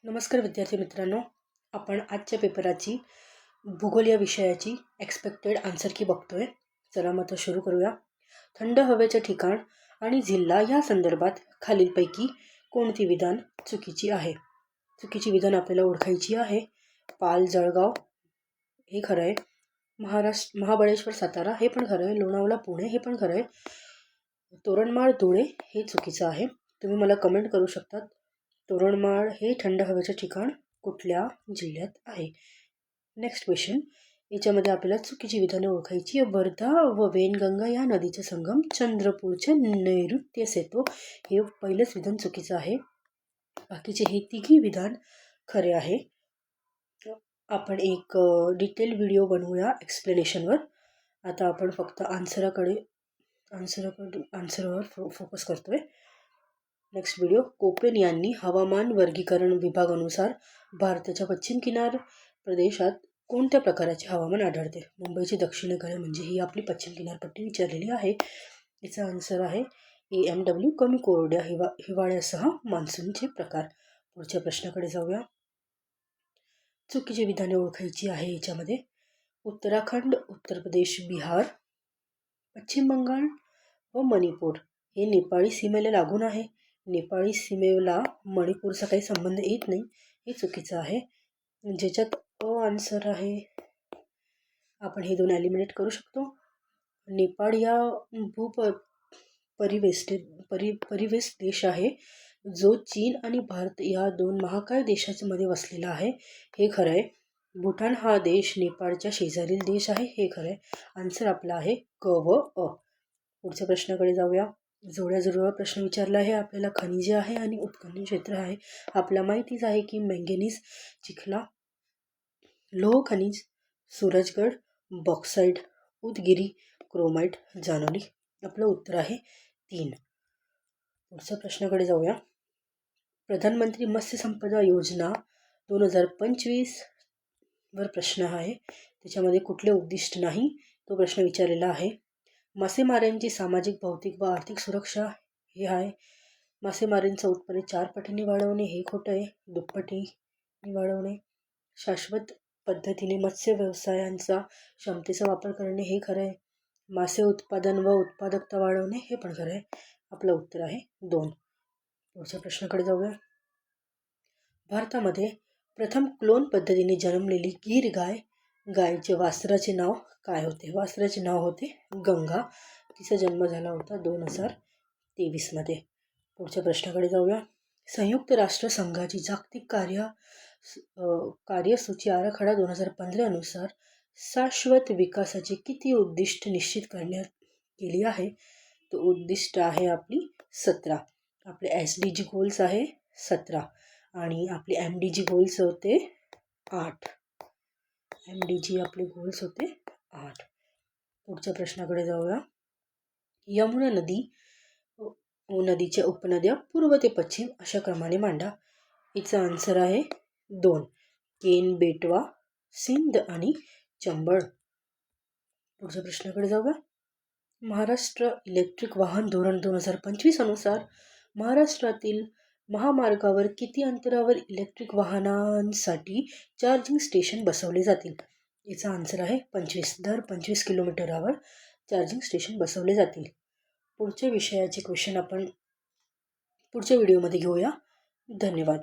नमस्कार विद्यार्थी मित्रांनो, आपण आजच्या पेपराची भूगोल या विषयाची एक्सपेक्टेड आन्सर की बघतोय. चला मग तो सुरू करूया. थंड हवेचे ठिकाण आणि जिल्हा या संदर्भात खालीलपैकी कोणती विधान चुकीची आहे? चुकीची विधान आपल्याला ओळखायची आहे. पाल जळगाव हे खरं आहे. महाबळेश्वर सातारा हे पण खरं आहे. लोणावळा पुणे हे पण खरं आहे. तोरणमाळ धुळे हे चुकीचं आहे. तुम्ही मला कमेंट करू शकता, तोरणमाळ हे थंड हवेचे ठिकाण कुठल्या जिल्ह्यात आहे? नेक्स्ट क्वेश्चन, याच्यामध्ये आपल्याला चुकीची विधाने ओळखायची. वर्धा व वेनगंगा या नदीचा संगम चंद्रपूरच्या नैऋत्येस येतो. हे पहिलंच विधान चुकीचं आहे. बाकीचे हे तिघी विधान खरे आहे. आपण एक डिटेल व्हिडिओ बनवूया एक्सप्लेनेशनवर. आता आपण फक्त आन्सरवर फोकस करतोय. नेक्स्ट व्हिडिओ, कोपेन यांनी हवामान वर्गीकरण विभागानुसार भारताच्या पश्चिम किनार प्रदेशात कोणत्या प्रकारचे हवामान आढळते? मुंबईची दक्षिणेकडे म्हणजे ही आपली पश्चिम किनारपट्टी विचारलेली आहे. याचा आन्सर आहे AMW, कमी कोरड्या हिवाळ्यासह मान्सूनचे प्रकार. पुढच्या प्रश्नाकडे जाऊया. चुकीची विधाने ओळखायची आहे. याच्यामध्ये उत्तराखंड, उत्तर प्रदेश, बिहार, पश्चिम बंगाल व मणिपूर हे नेपाळी सीमेला लागून आहे. नेपाळी सीमेला मणिपूरचा काही संबंध येत नाही, हे चुकीचं आहे. ज्याच्यात आन्सर आहे, आपण हे दोन एलिमिनेट करू शकतो. नेपाळ या परिवेश देश आहे, जो चीन आणि भारत या दोन महाकाय देशांमध्ये वसलेला आहे. हे खरं आहे. भूटान हा देश नेपाळच्या शेजारील देश आहे. हे खरं आहे. आन्सर आपला आहे क व अ. पुढच्या प्रश्नाकडे जाऊया. जोड्या प्रश्न विचारला आहे आपल्याला. खनिजे आहे आणि उत्खनन क्षेत्र आहे. आपल्याला माहितीच आहे की मँगनीज, चिखला, लोह खनिज, सूरजगड, बॉक्साईट, उदगिरी, क्रोमाइट, जानोली. आपलं उत्तर आहे 3. पुढच्या प्रश्नाकडे जाऊया. प्रधानमंत्री मत्स्य संपदा योजना 2025 वर प्रश्न आहे. त्याच्यामध्ये कुठले उद्दिष्ट नाही, तो प्रश्न विचारलेला आहे. मासेमाऱ्यांची सामाजिक, भौतिक व आर्थिक सुरक्षा हे आहे. मासेमारींचं उत्पन्न 4 पटीने वाढवणे हे खोटं आहे. 2 पटीने वाढवणे. शाश्वत पद्धतीने मत्स्य व्यवसायांचा क्षमतेचा वापर करणे हे खरं आहे. मासे उत्पादन व उत्पादकता वाढवणे हे पण खरं आहे. आपलं उत्तर आहे 2. पुढच्या प्रश्नाकडे जाऊया. भारतामध्ये प्रथम क्लोन पद्धतीने जन्मलेली गीर गायचे वासराचे नाव काय होते? वासराचे नाव होते गंगा. तिचा जन्म झाला होता 2023 मध्ये. पुढच्या प्रश्नाकडे जाऊया. संयुक्त राष्ट्र संघाची जागतिक कार्यसूची आराखडा 2015 नुसार शाश्वत विकासाची किती उद्दिष्ट निश्चित करण्यात केली आहे? तो उद्दिष्ट आहे आपली 17. आपले SDG गोल्स आहे 17 आणि आपले MDG गोल्स होते 8. MDG आपले गोल्स होते 8. पुढच्या प्रश्नाकडे जाऊया. यमुना नदीच्या उपनद्या पूर्व ते पश्चिम अशा क्रमाने मांडा. याचा आन्सर आहे 2. केन, बेटवा, सिंध आणि चंबळ. पुढच्या प्रश्नाकडे जाऊया. महाराष्ट्र इलेक्ट्रिक वाहन धोरण 2025 अनुसार महाराष्ट्रातील महामार्गावर किती अंतरावर इलेक्ट्रिक वाहनांसाठी चार्जिंग स्टेशन बसवले जातील? याचा आन्सर आहे 25. दर 25 किलोमीटरावर चार्जिंग स्टेशन बसवले जातील. पुढच्या विषयाचे क्वेश्चन आपण पुढच्या व्हिडिओमध्ये घेऊया. धन्यवाद.